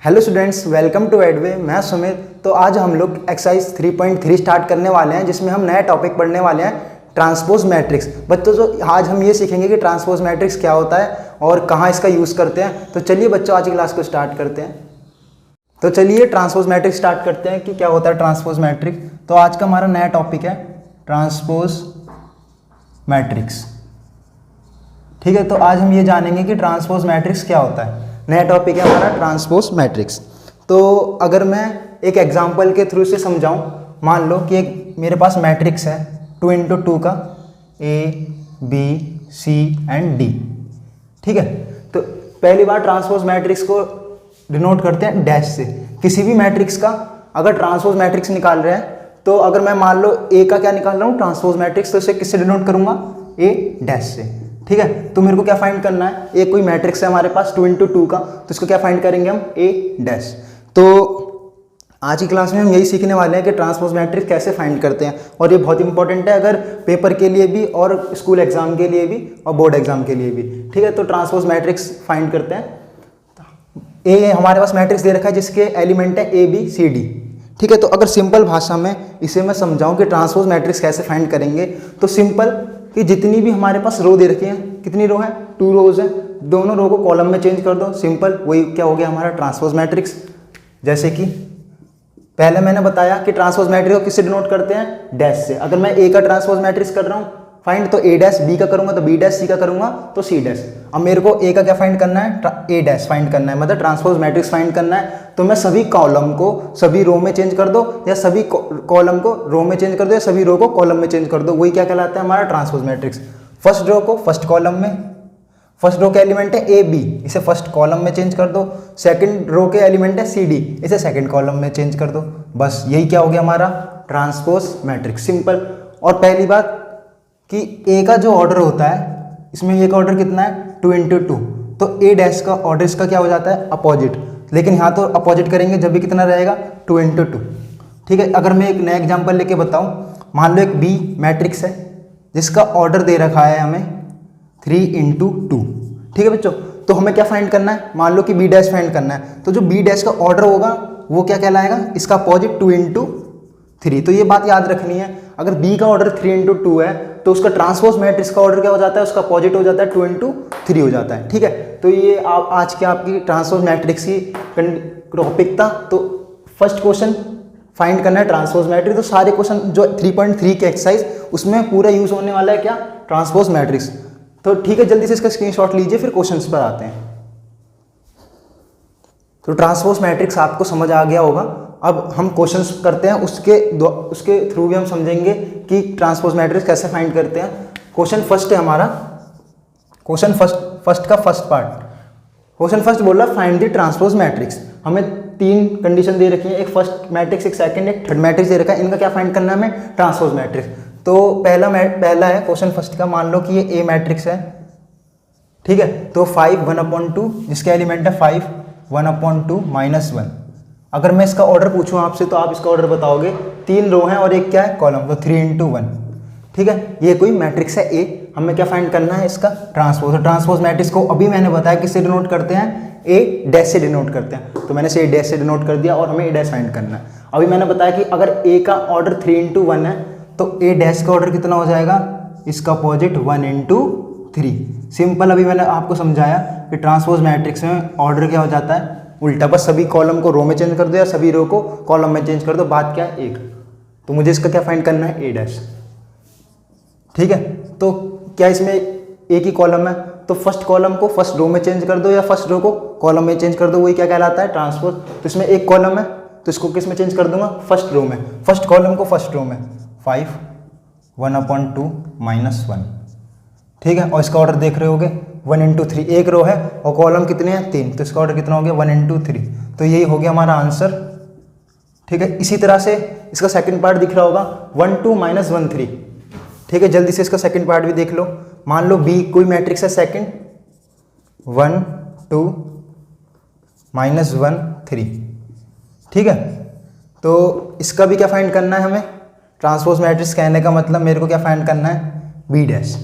Hello students, welcome to एडवे। मैं सुमित। तो आज हम लोग एक्सरसाइज 3.3 स्टार्ट करने वाले हैं, जिसमें हम नया टॉपिक पढ़ने वाले हैं, ट्रांसपोज मैट्रिक्स। बच्चों, तो आज हम ये सीखेंगे कि ट्रांसपोज मैट्रिक्स क्या होता है और कहाँ इसका यूज़ करते हैं। तो चलिए बच्चों, आज की क्लास को स्टार्ट करते हैं। तो चलिए ट्रांसपोज मैट्रिक्स स्टार्ट करते हैं कि क्या होता है ट्रांसपोज मैट्रिक्स। तो आज का हमारा नया टॉपिक है ट्रांसपोज मैट्रिक्स। ठीक है, तो आज हम ये जानेंगे कि ट्रांसपोज मैट्रिक्स क्या होता है। नया टॉपिक है हमारा ट्रांसपोज मैट्रिक्स। तो अगर मैं एक एग्जांपल के थ्रू से समझाऊं, मान लो कि एक मेरे पास मैट्रिक्स है 2 into 2 का, A, B, C and D। ठीक है, तो पहली बार ट्रांसपोज मैट्रिक्स को डिनोट करते हैं डैश से। किसी भी मैट्रिक्स का अगर ट्रांसपोज मैट्रिक्स निकाल रहे हैं, तो अगर मैं मान लो A का क्या निकाल रहा हूँ ट्रांसपोज मैट्रिक्स, तो इसे किससे डिनोट करूंगा? A डैश से। ठीक है, तो मेरे को क्या फाइंड करना है? एक कोई मैट्रिक्स है हमारे पास 2 into 2 का, तो इसको क्या फाइंड करेंगे हम? A dash. तो आज की क्लास में हम यही सीखने वाले हैं कि ट्रांसपोज मैट्रिक्स कैसे फाइंड करते हैं, और ये बहुत इंपॉर्टेंट है अगर पेपर के लिए भी, और स्कूल एग्जाम के लिए भी, और बोर्ड एग्जाम के लिए भी। ठीक है, तो ट्रांसपोज मैट्रिक्स फाइंड करते हैं। ए हमारे पास मैट्रिक्स दे रखा है जिसके एलिमेंट है ABCD। ठीक है, तो अगर सिंपल भाषा में इसे मैं समझाऊं कि ट्रांसपोज मैट्रिक्स कैसे फाइंड करेंगे, तो सिंपल कि जितनी भी हमारे पास रो दे रखी हैं, कितनी रो है? 2 रोज है। दोनों रो को कॉलम में चेंज कर दो, सिंपल वही क्या हो गया हमारा ट्रांसपोज मैट्रिक्स। जैसे कि पहले मैंने बताया कि ट्रांसपोज मैट्रिक्स को किससे डिनोट करते हैं? डैश से। अगर मैं A का ट्रांसपोज मैट्रिक्स कर रहा हूँ फाइंड, तो A डैश, B का करूंगा तो B डैश, C का करूंगा तो C डैश। अब मेरे को A का क्या फाइंड करना है? A डैश फाइंड करना है, मतलब ट्रांसपोज मैट्रिक्स फाइंड करना है। तो मैं सभी कॉलम को सभी रो में चेंज कर दो, या सभी कॉलम को रो में चेंज कर दो, या सभी रो को कॉलम में चेंज कर दो, वही क्या कहलाता है हमारा ट्रांसपोज मैट्रिक्स। फर्स्ट रो को फर्स्ट कॉलम में, फर्स्ट रो के एलिमेंट है AB, इसे फर्स्ट कॉलम में चेंज कर दो। सेकंड रो के एलिमेंट है CD, इसे सेकंड कॉलम में चेंज कर दो। बस यही क्या हो गया हमारा ट्रांसपोज मैट्रिक्स, सिंपल। और पहली बात कि A का जो ऑर्डर होता है, इसमें A का ऑर्डर कितना है? 2 into 2। तो A डैश का ऑर्डर इसका क्या हो जाता है? अपोजिट। लेकिन यहाँ तो अपोजिट करेंगे जब भी कितना रहेगा? 2 into 2। ठीक है, अगर मैं एक नया एग्जाम्पल लेके बताऊँ, मान लो एक B मैट्रिक्स है जिसका ऑर्डर दे रखा है हमें 3 into 2। ठीक है बच्चों, तो हमें क्या फाइंड करना है? मान लो कि B डैश फाइंड करना है, तो जो B डैश का ऑर्डर होगा वो क्या कहलाएगा? इसका अपोजिट 2 into 3। तो ये बात याद रखनी है, अगर B का ऑर्डर 3 into 2 है तो उसका ट्रांसपोज मैट्रिक्स का ऑर्डर क्या हो जाता है? उसका अपोजिट हो जाता है 2 into 3 हो जाता है। ठीक है, तो ये आज के आपकी ट्रांसपोज मैट्रिक्स की टॉपिक था। तो फर्स्ट क्वेश्चन फाइंड करना है ट्रांसपोज मैट्रिक्स। तो सारे क्वेश्चन जो 3.3 के एक्सरसाइज, उसमें पूरा यूज होने वाला है क्या? Transpose matrix. तो ठीक है, जल्दी से इसका स्क्रीनशॉट लीजिए, फिर क्वेश्चंस पर आते हैं। तो ट्रांसपोज मैट्रिक्स आपको समझ आ गया होगा। अब हम क्वेश्चंस करते हैं, उसके थ्रू भी हम समझेंगे कि ट्रांसपोज मैट्रिक्स कैसे फाइंड करते हैं। क्वेश्चन फर्स्ट है हमारा, क्वेश्चन फर्स्ट का फर्स्ट पार्ट। क्वेश्चन फर्स्ट बोल रहा फाइंड द ट्रांसपोज मैट्रिक्स। हमें 3 कंडीशन दे रखी है, एक फर्स्ट मैट्रिक्स, एक सेकंड, एक थर्ड मैट्रिक्स दे रखा है। इनका क्या फाइंड करना है हमें? Transpose matrix. तो पहला है क्वेश्चन फर्स्ट का, मान लो कि ये A मैट्रिक्स है। ठीक है, तो 5 1/2, जिसका एलिमेंट है 5 1/2 -1। अगर मैं इसका ऑर्डर पूछूं आपसे, तो आप इसका ऑर्डर बताओगे। 3 रो हैं और एक क्या है? कॉलम, तो 3 into 1। ठीक है, ये कोई मैट्रिक्स है A। हमें क्या फाइंड करना है? इसका ट्रांसपोज। तो ट्रांसपोज मैट्रिक्स को अभी मैंने बताया किससे डिनोट करते हैं? A डैश से डिनोट करते हैं। तो मैंने इसे A डैश से डिनोट कर दिया, और हमें A डैश फाइंड करना है। अभी मैंने बताया कि अगर A का ऑर्डर 3 into 1 है, तो A डैश का ऑर्डर कितना हो जाएगा? इसका अपोजिट 1 into 3। सिंपल, अभी मैंने आपको समझाया कि ट्रांसपोज मैट्रिक्स में ऑर्डर क्या हो जाता है? उल्टा। बस सभी कॉलम को रो में चेंज कर दो, या सभी रो को कॉलम में चेंज कर दो, बात क्या है? एक। तो मुझे इसका क्या फाइंड करना है? A dash. ठीक है, तो क्या इसमें एक ही कॉलम है, तो फर्स्ट कॉलम को फर्स्ट रो में चेंज कर दो, या फर्स्ट रो को कॉलम में चेंज कर दो, वही क्या कहलाता है? ट्रांसपोज। तो इसमें एक कॉलम है, तो इसको किस में चेंज कर दूंगा? फर्स्ट रो में। फर्स्ट कॉलम को फर्स्ट रो में, 5 1/2 -1। ठीक है, और इसका ऑर्डर देख रहे होगे 1 into 3। एक रो है और कॉलम कितने हैं? 3, तो इसका ऑर्डर कितना हो गया? 1 into 3। तो यही हो गया हमारा आंसर। ठीक है, इसी तरह से इसका सेकंड पार्ट दिख रहा होगा 1 2 -1 3। ठीक है, जल्दी से इसका सेकंड पार्ट भी देख लो। मान लो B कोई मैट्रिक्स है सेकंड, 1 2 -1 3। ठीक है, तो इसका भी क्या फाइंड करना है हमें? ट्रांसपोज मैट्रिक्स कहने का मतलब मेरे को क्या फाइंड करना है? B dash.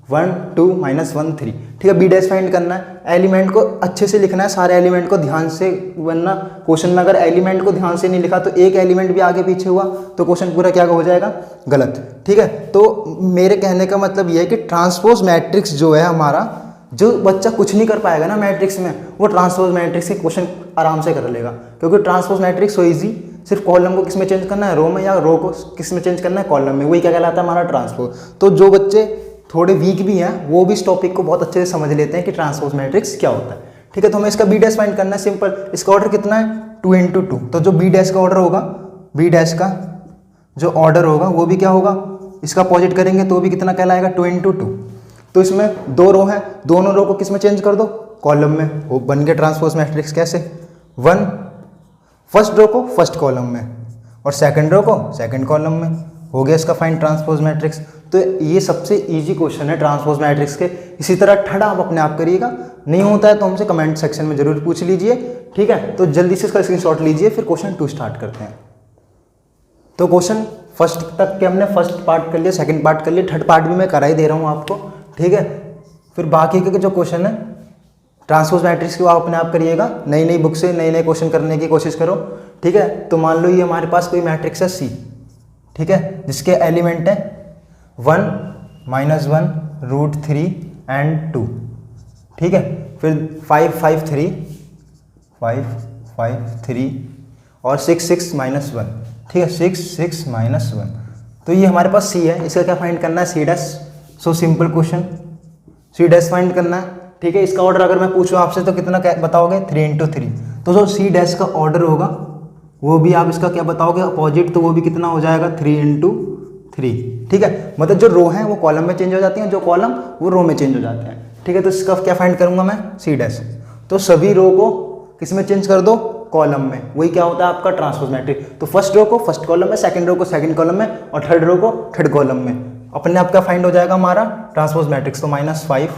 1 2 -1 3। ठीक है, बी डैश फाइंड करना है। एलिमेंट को अच्छे से लिखना है, सारे एलिमेंट को ध्यान से, वरना क्वेश्चन में अगर एलिमेंट को ध्यान से नहीं लिखा तो एक एलिमेंट भी आगे पीछे हुआ तो क्वेश्चन पूरा क्या हो जाएगा, गलत। ठीक है, तो मेरे कहने का मतलब ये है कि ट्रांसपोज मैट्रिक्स जो है हमारा, जो बच्चा कुछ नहीं कर पाएगा ना मैट्रिक्स में, वो ट्रांसपोज मैट्रिक्स के क्वेश्चन आराम से कर लेगा, क्योंकि ट्रांसपोज मैट्रिक्स हो ईजी, सिर्फ कॉलम को किस में चेंज करना है, रो में, या रो को किस में चेंज करना है, कॉलम में, वही क्या कहलाता है हमारा ट्रांसपोज। तो जो बच्चे थोड़े वीक भी हैं वो भी इस टॉपिक को बहुत अच्छे से समझ लेते हैं कि ट्रांसपोज मैट्रिक्स क्या होता है। ठीक है, तो हमें इसका बी डैश फाइंड करना है, सिंपल। इसका ऑर्डर कितना है, 2 × 2। तो जो बी डैश का ऑर्डर होगा, बी डैश का जो ऑर्डर होगा वो भी क्या होगा, इसका अपोजिट करेंगे तो भी कितना कहलाएगा, 2 × 2। तो इसमें 2 रो है, दोनों रो को किस में चेंज कर दो, कॉलम में, वो बन गया ट्रांसपोज मैट्रिक्स। कैसे, 1 फर्स्ट रो को फर्स्ट कॉलम में और सेकंड रो को सेकंड कॉलम में, हो गया इसका फाइंड ट्रांसपोज मैट्रिक्स। तो ये सबसे इजी क्वेश्चन है ट्रांसपोज मैट्रिक्स के। इसी तरह थर्ड आप अपने आप करिएगा, नहीं होता है तो हमसे कमेंट सेक्शन में जरूर पूछ लीजिए। ठीक है, तो जल्दी से इसका स्क्रीनशॉट लीजिए, फिर क्वेश्चन 2 स्टार्ट करते हैं। तो क्वेश्चन फर्स्ट तक के हमने फर्स्ट पार्ट कर लिया, सेकंड पार्ट कर लिया, थर्ड पार्ट भी मैं करा ही दे रहा हूँ आपको। ठीक है, फिर बाकी के जो क्वेश्चन है ट्रांसपोज मैट्रिक्स के वो आप अपने आप करिएगा, नई नई बुक से नए नए क्वेश्चन करने की कोशिश करो। ठीक है, तो मान लो ये हमारे पास कोई मैट्रिक्स है C, ठीक है, जिसके एलिमेंट है 1 -1 √3 and 2। ठीक है, फिर 5 5 3 5 5 3 और 6 6 -1। ठीक है, 6 6 -1। तो ये हमारे पास C है, इसका क्या फाइंड करना है, C dash. So simple question, C dash find करना है। ठीक है, इसका ऑर्डर अगर मैं पूछूं आपसे तो कितना बताओगे, 3 × 3। तो जो C डैश का ऑर्डर होगा वो भी आप इसका क्या बताओगे, अपोजिट, तो वो भी कितना हो जाएगा, 3 × 3। ठीक है, मतलब जो रो है वो कॉलम में चेंज हो जाती हैं, जो कॉलम वो रो में चेंज हो जाते हैं। ठीक है, तो इसका क्या फाइंड करूंगा मैं, C डैश। तो सभी रो को किस में चेंज कर दो, कॉलम में, वही क्या होता है आपका ट्रांसपोज मैट्रिक्स। तो फर्स्ट रो को फर्स्ट कॉलम में, सेकंड रो को सेकंड कॉलम में और थर्ड रो को थर्ड कॉलम में, अपने आप का फाइंड हो जाएगा हमारा ट्रांसपोज मैट्रिक्स। तो -5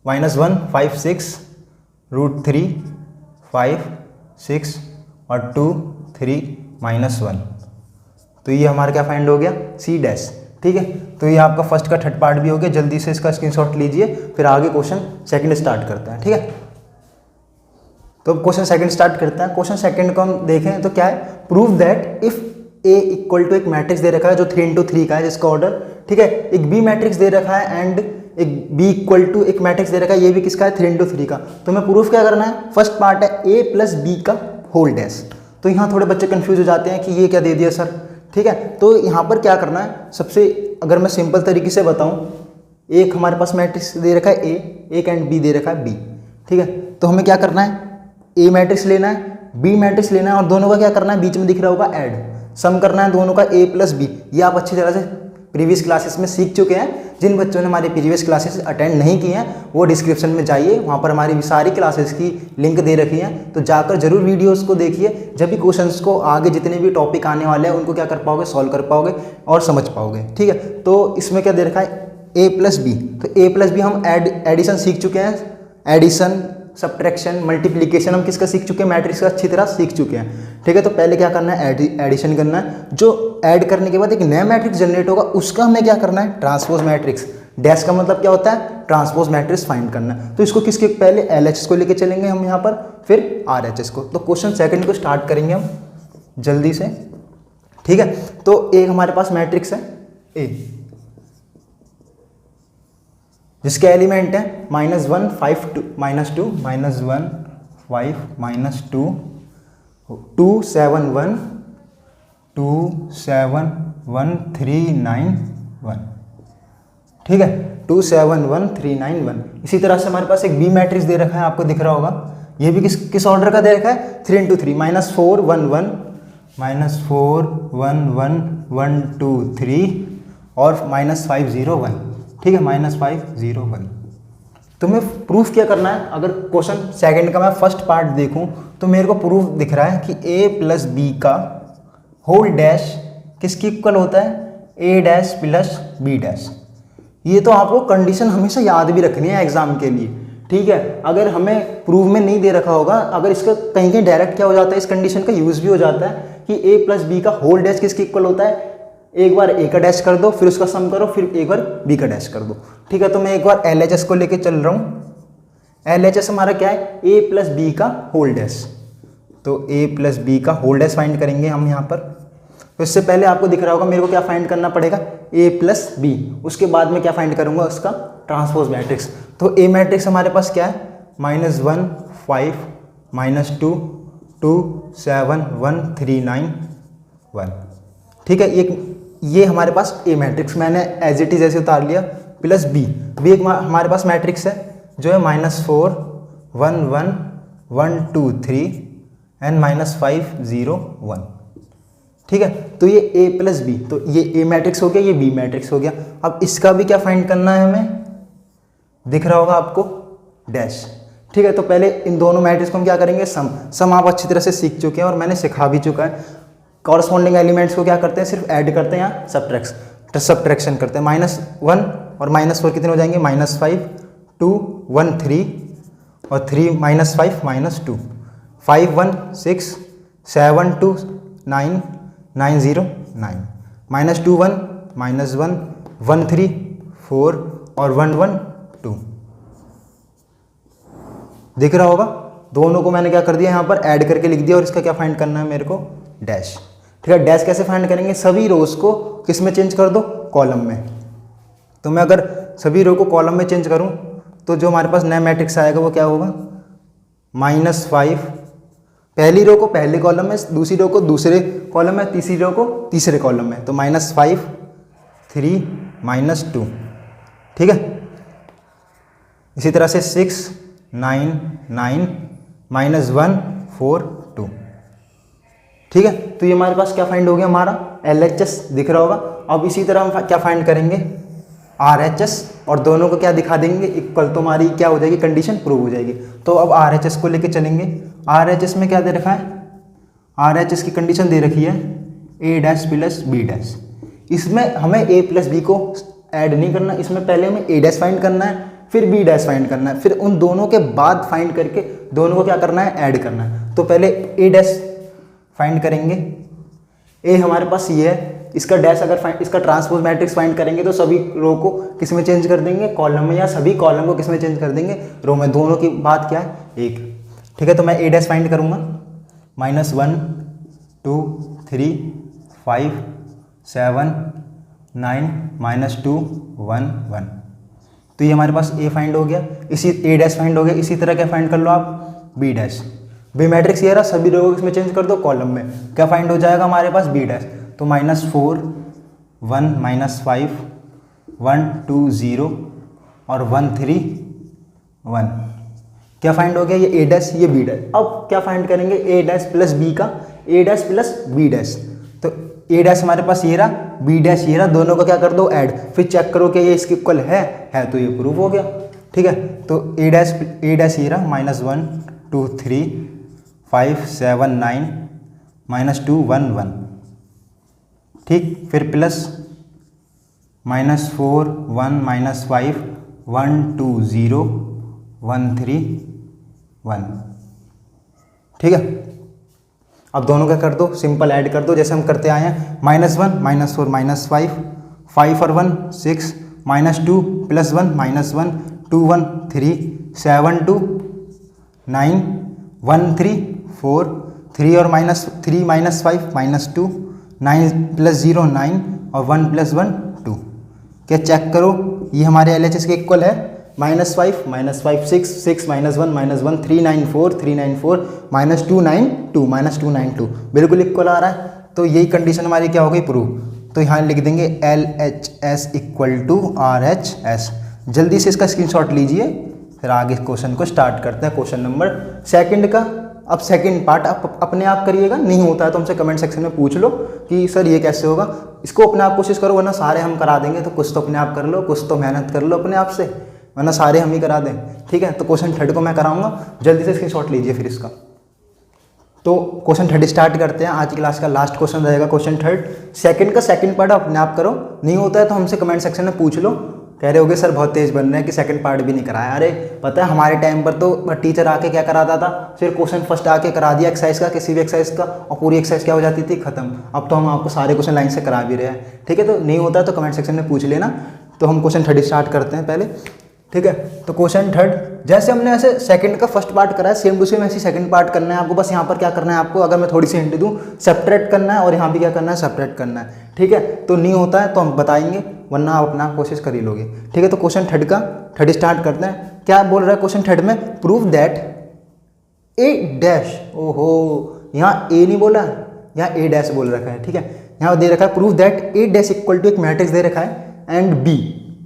-1 5 6 √3 5 6 और 2 3 -1। तो ये हमारा क्या फाइंड हो गया, C डैश। ठीक है, तो ये आपका फर्स्ट का थर्ड पार्ट भी हो गया, जल्दी से इसका स्क्रीनशॉट लीजिए, फिर आगे क्वेश्चन सेकंड स्टार्ट करते हैं। ठीक है, तो क्वेश्चन सेकंड स्टार्ट करते हैं। क्वेश्चन सेकंड को हम देखें तो क्या है, prove that if A equal to एक मैट्रिक्स दे रखा है जो 3 × 3 का है जिसका ऑर्डर, ठीक है, एक B मैट्रिक्स दे रखा है एंड एक B इक्वल टू एक मैट्रिक्स दे रखा है, ये भी किसका है, 3 × 3 का। तो हमें प्रूफ क्या करना है, फर्स्ट पार्ट है A + B का होल डैश। तो यहाँ थोड़े बच्चे कंफ्यूज हो जाते हैं कि ये क्या दे दिया सर। ठीक है, तो यहाँ पर क्या करना है, सबसे अगर मैं सिंपल तरीके से बताऊँ, एक हमारे पास मैट्रिक्स दे रखा है A, एक एंड B दे रखा है B। ठीक है, तो हमें क्या करना है, A मैट्रिक्स लेना है, B मैट्रिक्स लेना है और दोनों का क्या करना है, बीच में दिख रहा होगा ऐड, सम करना है दोनों का A + B। ये आप अच्छी तरह से प्रीवियस क्लासेस में सीख चुके हैं। जिन बच्चों ने हमारी प्रीवियस क्लासेस अटेंड नहीं की हैं वो डिस्क्रिप्शन में जाइए, वहाँ पर हमारी सारी क्लासेस की लिंक दे रखी है, तो जाकर जरूर वीडियोस को देखिए। जब भी क्वेश्चंस को आगे जितने भी टॉपिक आने वाले हैं उनको क्या कर पाओगे, सॉल्व कर पाओगे और समझ पाओगे। ठीक है, तो इसमें क्या दे रखा है, A + B। तो A + B हम एडिशन सीख चुके हैं, एडिशन सब्ट्रैक्शन मल्टीप्लिकेशन हम किसका सीख चुके हैं, मैट्रिक्स का अच्छी तरह सीख चुके हैं। ठीक है, तो पहले क्या करना है, एडिशन करना है। जो ऐड करने के बाद एक नया मैट्रिक्स जनरेट होगा उसका हमें क्या करना है, ट्रांसपोज मैट्रिक्स। डैश का मतलब क्या होता है, ट्रांसपोज मैट्रिक्स फाइंड करना है। तो इसको किसके, पहले LHS को लेके चलेंगे हम यहाँ पर, फिर RHS को। तो क्वेश्चन सेकंड को स्टार्ट करेंगे हम जल्दी से। ठीक है, तो एक हमारे पास मैट्रिक्स है A जिसके एलिमेंट है -1 5 2 -2 -1 5 -2 2 7 1 2 7 1 3 9 1। ठीक है, 2 7 1 3 9 1। इसी तरह से हमारे पास एक B मैट्रिक्स दे रखा है, आपको दिख रहा होगा, ये भी किस ऑर्डर का दे रखा है, 3 × 3 -4 1 1 -4 1 1 1 2 3 और -5 0 1। ठीक है, -5 0 1। तुम्हें प्रूफ क्या करना है, अगर क्वेश्चन सेकंड का मैं फर्स्ट पार्ट देखूं तो मेरे को प्रूफ दिख रहा है कि A + B का होल डैश किसकी इक्वल होता है, A डैश + B डैश। ये तो आपको कंडीशन हमेशा याद भी रखनी है एग्जाम के लिए। ठीक है, अगर हमें प्रूफ में नहीं दे रखा होगा, अगर इसका कहीं कहीं डायरेक्ट क्या हो जाता है, इस कंडीशन का यूज भी हो जाता है कि A + B का होल डैश किसकी इक्वल होता है, एक बार ए का डैश कर दो, फिर उसका सम करो, फिर एक बार बी का डैश कर दो। ठीक है, तो मैं एक बार LHS को लेके चल रहा हूँ। LHS हमारा क्या है, ए प्लस बी का होल डैश। तो ए प्लस बी का होल डैश फाइंड करेंगे हम यहाँ पर। तो इससे पहले आपको दिख रहा होगा मेरे को क्या फाइंड करना पड़ेगा, ए प्लस बी। उसके बाद में क्या फाइंड करूँगा, उसका ट्रांसपोज मैट्रिक्स। तो ए मैट्रिक्स हमारे पास क्या है, -1 5 -2 2 7 1 3 9 1। ठीक है, ये हमारे पास ए मैट्रिक्स मैंने एज इट इज ऐसे उतार लिया, प्लस बी। बी एक हमारे पास मैट्रिक्स है जो है -4 1 1 1 2 3 एंड -5 0 1। ठीक है, तो ये ए प्लस बी, तो ये ए मैट्रिक्स हो गया, ये बी मैट्रिक्स हो गया। अब इसका भी क्या फाइंड करना है हमें, दिख रहा होगा आपको डैश। ठीक है, तो पहले इन दोनों मैट्रिक्स को हम क्या करेंगे, सम आप अच्छी तरह से सीख चुके हैं और मैंने सिखा भी चुका है। कॉरस्पॉन्डिंग एलिमेंट्स को क्या करते हैं, सिर्फ ऐड करते हैं या सब्ट्रैक्शन करते हैं। -1 और -4 कितने हो जाएंगे, -5 2 1 3 और 3 -5 -2 5 1 6 7 2 9 9 0 9 -2 1 -1 1 3 4 और 1 1 2। दिख रहा होगा, दोनों को मैंने क्या कर दिया, यहाँ पर ऐड करके लिख दिया और इसका क्या फाइंड करना है मेरे को, डैश। ठीक है, डैश कैसे फाइंड करेंगे, सभी रोज को किस में चेंज कर दो, कॉलम में। तो मैं अगर सभी रो को कॉलम में चेंज करूं तो जो हमारे पास नया मैट्रिक्स आएगा वो क्या होगा, -5 पहली रो को पहले कॉलम में, दूसरी रो को दूसरे कॉलम में, तीसरी रो को तीसरे कॉलम में। तो -5 3 -2। ठीक है, इसी तरह से 6 9 9 -1 4 2। ठीक है, तो ये हमारे पास क्या फाइंड हो गया, हमारा LHS दिख रहा होगा। अब इसी तरह हम क्या फाइंड करेंगे, RHS, और दोनों को क्या दिखा देंगे इक्वल, तो हमारी क्या हो जाएगी, कंडीशन प्रूव हो जाएगी। तो अब RHS को लेके चलेंगे। RHS में क्या दे रखा है, RHS की कंडीशन दे रखी है A dash plus B dash. इसमें हमें A प्लस बी को ऐड नहीं करना, इसमें पहले हमें A डैश फाइंड करना है, फिर B डैश फाइंड करना है, फिर उन दोनों के बाद फाइंड करके दोनों को क्या करना है, ऐड करना है। तो पहले A डैश फाइंड करेंगे। ए हमारे पास ये है, इसका डैश अगर इसका ट्रांसपोज मैट्रिक्स फाइंड करेंगे तो सभी रो को किस में चेंज कर देंगे, कॉलम में, या सभी कॉलम को किस में चेंज कर देंगे, रो में। दोनों की बात क्या है, एक। ठीक है, तो मैं ए डैश फाइंड करूँगा, -1 2 3 5 7 9 -2 1 1। तो ये हमारे पास ए फाइंड हो गया, इसी ए डैश फाइंड हो गया। इसी तरह क्या फाइंड कर लो आप, बी डैश। बी मैट्रिक्स ये रहा, सभी रो को इसमें चेंज कर दो, कॉलम में। क्या फाइंड हो जाएगा हमारे पास, बी डैश। तो -4 1 -5 1 2 0 और 1 3 1। क्या फाइंड हो गया, ये ए डैश, ये बी डैश। अब क्या फाइंड करेंगे, ए डैश प्लस बी का, ए डैश प्लस बी डैश। तो ए डैश हमारे पास ये रहा, बी डैश ये रहा, दोनों को क्या कर दो, ऐड। फिर चेक करो कि ये इसके इक्वल है तो ये प्रूफ हो गया। ठीक है, तो ए डैश ये रहा, -1 2 3 5 7 9 -2 1 1। ठीक, फिर प्लस -4 1 -5 1 2 0 1 3 1। ठीक है, अब दोनों का कर दो, सिंपल ऐड कर दो जैसे हम करते आए हैं। -1 -4 -5 5 और 1 6 -2 +1 -1 2 1 3 7 2 9 1 3 4 3 और -3 -5 -2 9 + 0 9 और 1 + 1 2। क्या चेक करो, ये हमारे LHS के इक्वल है। -5 -5 6 -1 -1 3 9 4 3 9 4 -2 9 2 -2 9 2 बिल्कुल इक्वल आ रहा है। तो यही कंडीशन हमारी क्या हो गई, प्रूव। तो यहाँ लिख देंगे LHS = RHS। जल्दी से इसका स्क्रीनशॉट लीजिए, फिर आगे क्वेश्चन को स्टार्ट करते हैं। क्वेश्चन नंबर 2 का। अब सेकंड पार्ट आप अपने आप करिएगा, नहीं होता है तो हमसे कमेंट सेक्शन में पूछ लो कि सर ये कैसे होगा। इसको अपने आप कोशिश करो, वरना सारे हम करा देंगे। तो कुछ तो अपने आप कर लो, कुछ तो मेहनत कर लो अपने आप से, वरना सारे हम ही करा दें। ठीक है, तो क्वेश्चन 3 को मैं कराऊंगा, जल्दी से स्क्रीनशॉट लीजिए फिर इसका। तो क्वेश्चन 3 स्टार्ट करते हैं। आज की क्लास का लास्ट क्वेश्चन रहेगा क्वेश्चन 3। सेकंड का सेकंड पार्ट अपने आप करो, नहीं होता है तो हमसे कमेंट सेक्शन में पूछ लो कह रहे होगे सर बहुत तेज बन रहे हैं कि सेकंड पार्ट भी नहीं कराया। अरे पता है हमारे टाइम पर तो टीचर आके क्या कराता था, सिर्फ क्वेश्चन फर्स्ट आके करा दिया एक्सरसाइज का, किसी भी एक्सरसाइज का, और पूरी एक्सरसाइज क्या हो जाती थी, खत्म। अब तो हम आपको सारे क्वेश्चन लाइन से करा भी रहे हैं, ठीक है। तो नहीं होता तो कमेंट सेक्शन में पूछ लेना। तो हम क्वेश्चन 30 स्टार्ट करते हैं पहले, ठीक है। तो क्वेश्चन 30 जैसे हमने ऐसे सेकंड का फर्स्ट पार्ट करा है, सेम टू सेम ऐसे सेकंड पार्ट करना है आपको। बस यहाँ पर क्या करना है आपको, अगर मैं थोड़ी सी हिंट दूँ, सेपरेट करना है, और यहाँ भी क्या करना है, सेपरेट करना है, ठीक है। तो नहीं होता है तो हम बताएंगे, वरना आप अपना कोशिश कर ही लोगे, ठीक है। तो क्वेश्चन 30 स्टार्ट करते हैं। क्या बोल रहा है क्वेश्चन 30 में, प्रूव दैट ए डैश, ओहो यहाँ ए नहीं बोला, यहाँ ए डैश बोल रखा है, ठीक है। यहाँ दे रखा है prove that A dash equal to एक मैट्रिक्स दे रखा है एंड बी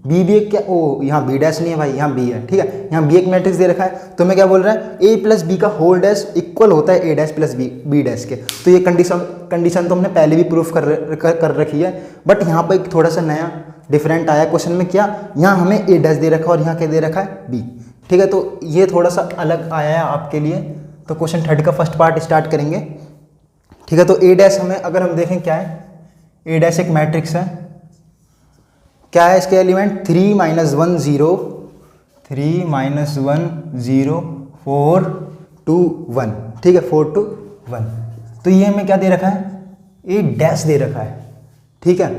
भी एक क्या, ओ यहाँ बी डैश नहीं है भाई, यहाँ बी है, ठीक है। यहाँ बी एक मैट्रिक्स दे रखा है, तो मैं क्या बोल रहा है, ए प्लस बी का होल डैश इक्वल होता है ए डैश प्लस बी डैश के। तो ये कंडीशन तो हमने पहले भी प्रूफ कर रखी है, बट यहाँ पर एक थोड़ा सा नया डिफरेंट आया क्वेश्चन में। क्या, यहाँ हमें ए डैश दे रखा है और यहाँ क्या दे रखा है, बी, ठीक है। तो ये थोड़ा सा अलग आया है आपके लिए। तो क्वेश्चन 30 का फर्स्ट पार्ट स्टार्ट करेंगे, ठीक है। तो ए डैश हमें अगर हम देखें क्या है, ए डैश एक मैट्रिक्स है, क्या है इसके एलिमेंट 3 - 1 0 3 - 1 0 4 2 1, ठीक है, 4 2 1। तो ये हमें क्या दे रखा है, ए डैश दे रखा है, ठीक है।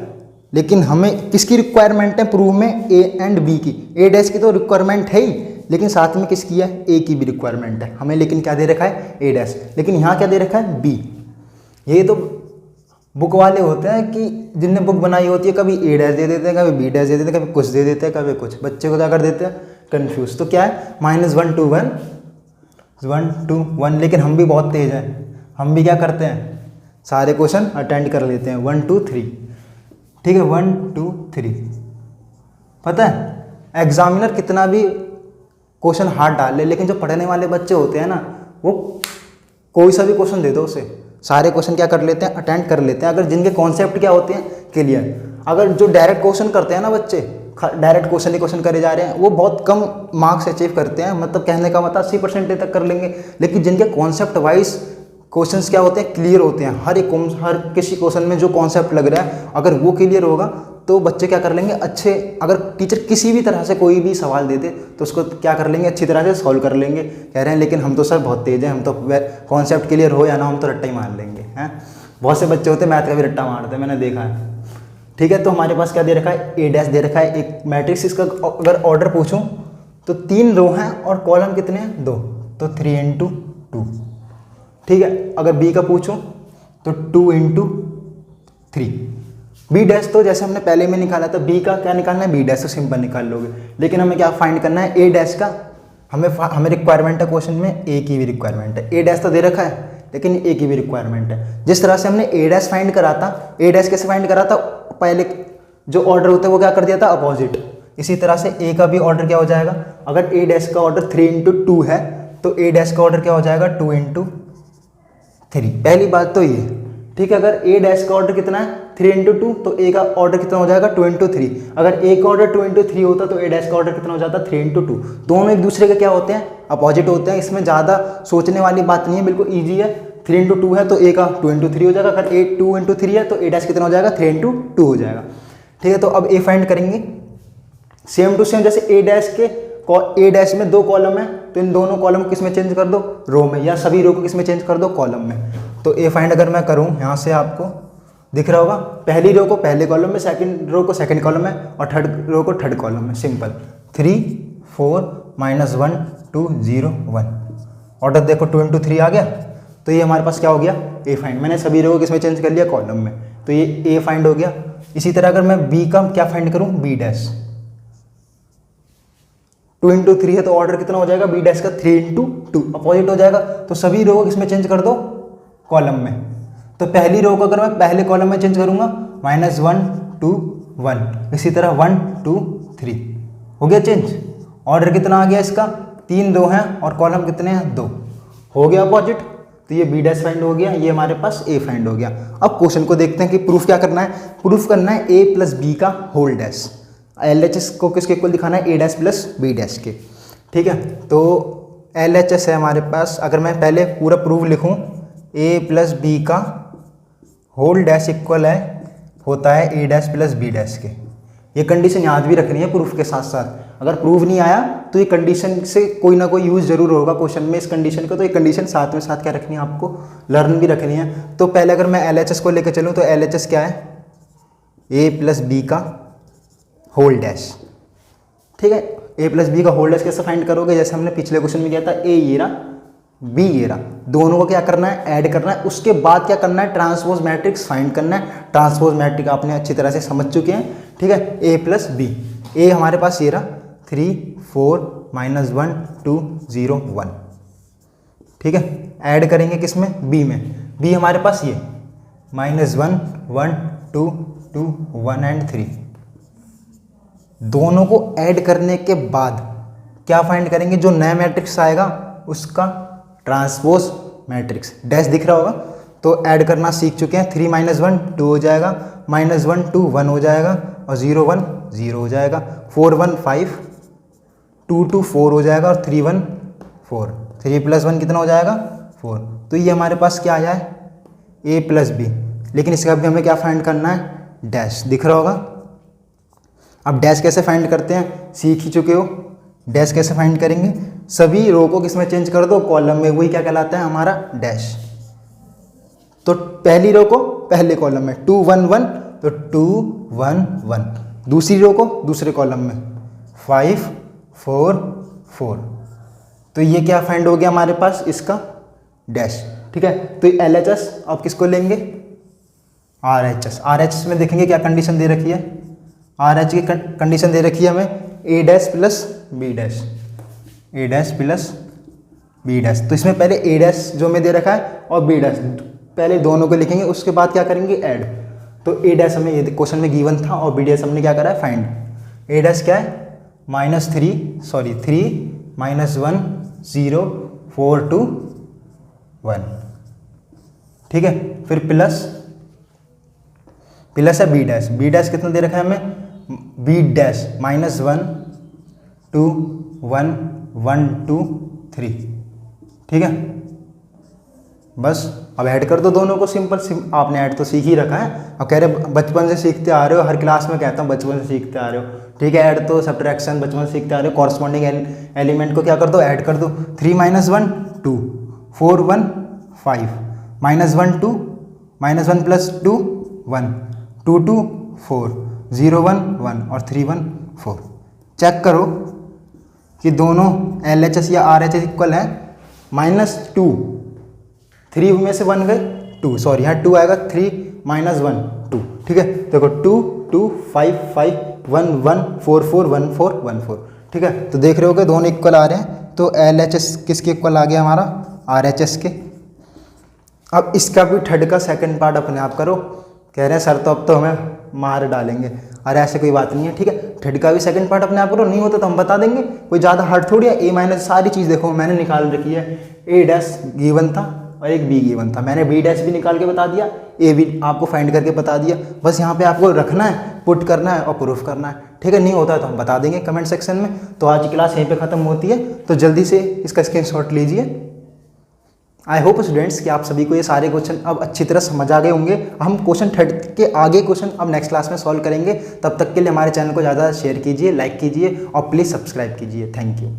लेकिन हमें किसकी रिक्वायरमेंट है प्रूफ में, ए एंड बी की। ए डैश की तो रिक्वायरमेंट है ही, लेकिन साथ में किसकी है, ए की भी रिक्वायरमेंट है हमें। लेकिन क्या दे रखा है, ए डैश, लेकिन यहाँ क्या दे रखा है, बी। ये तो बुक वाले होते हैं कि जिनने बुक बनाई होती है, कभी ए डैश दे देते हैं, कभी बी डैश दे देते हैं, कभी कुछ दे देते हैं, कभी कुछ। बच्चे को क्या कर देते हैं, कन्फ्यूज। तो क्या है, -1 2 1 1 2 1। लेकिन हम भी बहुत तेज हैं, हम भी क्या करते हैं, सारे क्वेश्चन अटेंड कर लेते हैं, 1 2 3, ठीक है, 1 2 3। पता है एग्जामिनर कितना भी क्वेश्चन हार्ड डाल ले, लेकिन जो पढ़ने वाले बच्चे होते हैं ना, वो कोई सा भी क्वेश्चन दे दो उसे, सारे क्वेश्चन क्या कर लेते हैं, अटेंड कर लेते हैं। अगर जिनके कॉन्सेप्ट क्या होते हैं, क्लियर। अगर जो डायरेक्ट क्वेश्चन करते हैं ना बच्चे, डायरेक्ट क्वेश्चन ही क्वेश्चन करे जा रहे हैं, वो बहुत कम मार्क्स अचीव करते हैं। मतलब कहने का मतलब 80% तक कर लेंगे। लेकिन जिनके कॉन्सेप्ट वाइज क्वेश्चंस क्या होते हैं, क्लियर होते हैं, हर किसी क्वेश्चन में जो कॉन्सेप्ट लग रहा है, अगर वो क्लियर होगा तो बच्चे क्या कर लेंगे, अच्छे। अगर टीचर किसी भी तरह से कोई भी सवाल दे दे तो उसको क्या कर लेंगे, अच्छी तरह से सॉल्व कर लेंगे। कह रहे हैं लेकिन हम तो सर बहुत तेज हैं, हम तो कॉन्सेप्ट क्लियर हो या ना, हम तो रट्टा ही मार लेंगे, हैं। बहुत से बच्चे होते हैं मैथ का भी रट्टा मारते हैं, मैंने देखा है, ठीक है। तो हमारे पास क्या दे रखा है, ए डैश दे रखा है, एक मैट्रिक्स। इसका अगर ऑर्डर पूछूं तो 3 रो हैं और कॉलम कितने हैं, 2, तो 3 × 2, ठीक है। अगर बी का पूछूं तो 2 × 3। बी डैश तो जैसे हमने पहले में निकाला था, बी का क्या निकालना है, बी डैश तो सिंपल निकाल लोगे। लेकिन हमें क्या फाइंड करना है, ए डैश का। हमें रिक्वायरमेंट है क्वेश्चन में, ए की भी रिक्वायरमेंट है। ए डैश तो दे रखा है, लेकिन ए की भी रिक्वायरमेंट है। जिस तरह से हमने ए डैश फाइंड करा था, ए डैश कैसे फाइंड करा था, पहले जो ऑर्डर होता है वो क्या कर दिया था, अपोजिट। इसी तरह से ए का भी ऑर्डर क्या हो जाएगा, अगर ए डैश का ऑर्डर 3 × 2 है तो ए डैश का ऑर्डर क्या हो जाएगा, 2 × 3। पहली बात तो ये, ठीक है। अगर ए डैश का ऑर्डर कितना है, 3 × 2, तो ए का ऑर्डर कितना हो जाएगा, 2 × 3। अगर ए का ऑर्डर 2 × 3 होता तो ए डैश का ऑर्डर कितना हो जाता, 3 × 2। दोनों एक दूसरे के क्या होते हैं, अपोजिट होते हैं। इसमें ज़्यादा सोचने वाली बात नहीं है, बिल्कुल ईजी है। 3 × 2 है तो ए का 2 × 3 हो जाएगा। अगर ए 2 × 3 है तो ए डैश कितना हो जाएगा, 3 × 2 हो जाएगा, ठीक है। तो अब ए फाइंड करेंगे सेम टू सेम। जैसे ए डैश में 2 कॉलम है, तो इन दोनों कॉलम को किस में चेंज कर दो, रो में, या सभी रो को किस में चेंज कर दो, कॉलम में। तो ए फाइंड अगर मैं करूं, यहाँ से आपको दिख रहा होगा, पहली रो को पहले कॉलम में, सेकंड रो को सेकंड कॉलम में, और थर्ड रो को थर्ड कॉलम में। सिंपल, 3 4 -1 2 0 1। ऑर्डर देखो 2 × 3 आ गया, तो ये हमारे पास क्या हो गया, ए फाइंड। मैंने सभी रो को किस में चेंज कर लिया, कॉलम में, तो ये ए फाइंड हो गया। इसी तरह अगर मैं बी का क्या फाइंड करूं, बी डैश, 2 × 3 है तो ऑर्डर कितना हो जाएगा, बी डैश का 3 × 2, अपोजिट हो जाएगा। तो सभी रो को किसमें चेंज कर दो, कॉलम में। तो पहली रो को अगर मैं पहले कॉलम में चेंज करूंगा, -1 2 1। इसी तरह 1 2 3 हो गया चेंज। ऑर्डर कितना आ गया इसका, 3 2 हैं और कॉलम कितने हैं, 2, हो गया अपोजिट। तो ये बी डैश फाइंड हो गया, ये हमारे पास ए फाइंड हो गया। अब क्वेश्चन को देखते हैं कि प्रूफ क्या करना है। प्रूफ करना है ए प्लस बी का होल डैश। LHS को किसके इक्वल दिखाना है, ए डैश प्लस बी डैश के, ठीक है। तो LHS है हमारे पास। अगर मैं पहले पूरा प्रूफ लिखूं, ए प्लस बी का होल डैश इक्वल है होता है ए डैश प्लस बी डैश के। ये कंडीशन याद भी रखनी है प्रूफ के साथ साथ। अगर प्रूफ नहीं आया तो ये कंडीशन से कोई ना कोई यूज़ जरूर होगा क्वेश्चन में इस कंडीशन का, तो ये कंडीशन साथ में साथ क्या रखनी है आपको, लर्न भी रखनी है। तो पहले अगर मैं LHS को लेकर चलूँ तो LHS क्या है, a प्लस बी का होल डैश। ठीक है, a प्लस बी का होल डैश कैसे फाइंड करोगे, जैसे हमने पिछले क्वेश्चन में किया था, a ये रहा बी ये रहा, दोनों को क्या करना है, ऐड करना है। उसके बाद क्या करना है, ट्रांसपोज मैट्रिक्स फाइंड करना है। ट्रांसपोज मैट्रिक्स आपने अच्छी तरह से समझ चुके हैं। ठीक है, a प्लस बी, a हमारे पास ये रहा 3 4 -1 2 0 1। ठीक है, ऐड करेंगे किसमें, b में, b हमारे पास ये -1 1 2 2 1 एंड 3। दोनों को ऐड करने के बाद क्या फाइंड करेंगे, जो नया मैट्रिक्स आएगा उसका ट्रांसपोज मैट्रिक्स। डैश दिख रहा होगा, तो ऐड करना सीख चुके हैं। 3 -1 2 हो जाएगा, -1 2 1 हो जाएगा, और 0 1 0 हो जाएगा। 4 1 5 2 2 4 हो जाएगा, और 3 1 4। 3 + 1 कितना हो जाएगा 4। तो ये हमारे पास क्या आया है, a प्लस बी। लेकिन इसका भी हमें क्या फाइंड करना है, डैश दिख रहा होगा। अब डैश कैसे फाइंड करते हैं सीख ही चुके हो। डैश कैसे फाइंड करेंगे, सभी रो को किसमें चेंज कर दो, कॉलम में, वही क्या कहलाता है हमारा डैश। तो पहली रो को पहले कॉलम में 2 1 1, तो 2 1 1। दूसरी रो को दूसरे कॉलम में 5 4 4। तो ये क्या फाइंड हो गया हमारे पास, इसका डैश। ठीक है, तो LHS आप किसको लेंगे, RHS। RHS में देखेंगे क्या कंडीशन दे रखी है, RH की कंडीशन दे रखी है हमें a dash plus b dash, a dash plus b dash. तो इसमें पहले a डैश जो में दे रखा है और b डैश, पहले दोनों को लिखेंगे, उसके बाद क्या करेंगे, ऐड। तो a डैश हमें ये क्वेश्चन में गिवन था, और b डैश हमने क्या करा है, फाइंड। a डैश क्या है, -3 -1 0 4 2 1। ठीक है, फिर प्लस है b डैश। b डैश कितना दे रखा है हमें, b डैश -1 2 1 1 2 3। ठीक है, बस अब ऐड कर दो दोनों को, सिंपल आपने ऐड तो सीख ही रखा है। अब कह रहे बचपन से सीखते आ रहे हो, हर क्लास में कहता हूँ बचपन से सीखते आ रहे हो। ठीक है, ऐड तो सब्ट्रैक्शन बचपन से सीखते आ रहे हो। कॉरस्पॉन्डिंग एलिमेंट को क्या कर दो, ऐड कर दो। 3 -1 2 4 1 5 -1 2 -1 + 2 1 2 2 4 0 1 1 और 3 1 4। चेक करो कि दोनों LHS या RHS इक्वल है। -2 3 में से 1 गए 2, सॉरी यहाँ 2 आएगा, 3 -1 2। ठीक है, देखो 2 2 5 5 1 1 4 4 1 4 1 4। ठीक है, तो देख रहे हो कि दोनों इक्वल आ रहे हैं। तो LHS किसके इक्वल आ गया हमारा, RHS के। अब इसका भी थर्ड का सेकंड पार्ट अपने आप करो। कह रहे हैं सर तो अब तो हमें मार डालेंगे, अरे ऐसे कोई बात नहीं है। ठीक है, थर्ड का भी सेकंड पार्ट अपने आप करो, नहीं होता तो हम बता देंगे, कोई ज़्यादा हार्ड थोड़ी है। a- सारी चीज़ देखो मैंने निकाल रखी है। a डैश गिवन था और एक b गिवन था, मैंने b डैश भी निकाल के बता दिया, a भी आपको फाइंड करके बता दिया। बस यहाँ पे आपको रखना है, पुट करना है और प्रूफ करना है। ठीक है, नहीं होता है तो हम बता देंगे कमेंट सेक्शन में। तो आज की क्लास यहीं पे ख़त्म होती है, तो जल्दी से इसका स्क्रीनशॉट लीजिए। आई होप स्टूडेंट्स कि आप सभी को ये सारे क्वेश्चन अब अच्छी तरह समझ आ गए होंगे। हम क्वेश्चन थर्ड के आगे क्वेश्चन अब नेक्स्ट क्लास में सॉल्व करेंगे। तब तक के लिए हमारे चैनल को ज़्यादा शेयर कीजिए, लाइक कीजिए और प्लीज़ सब्सक्राइब कीजिए। Thank you.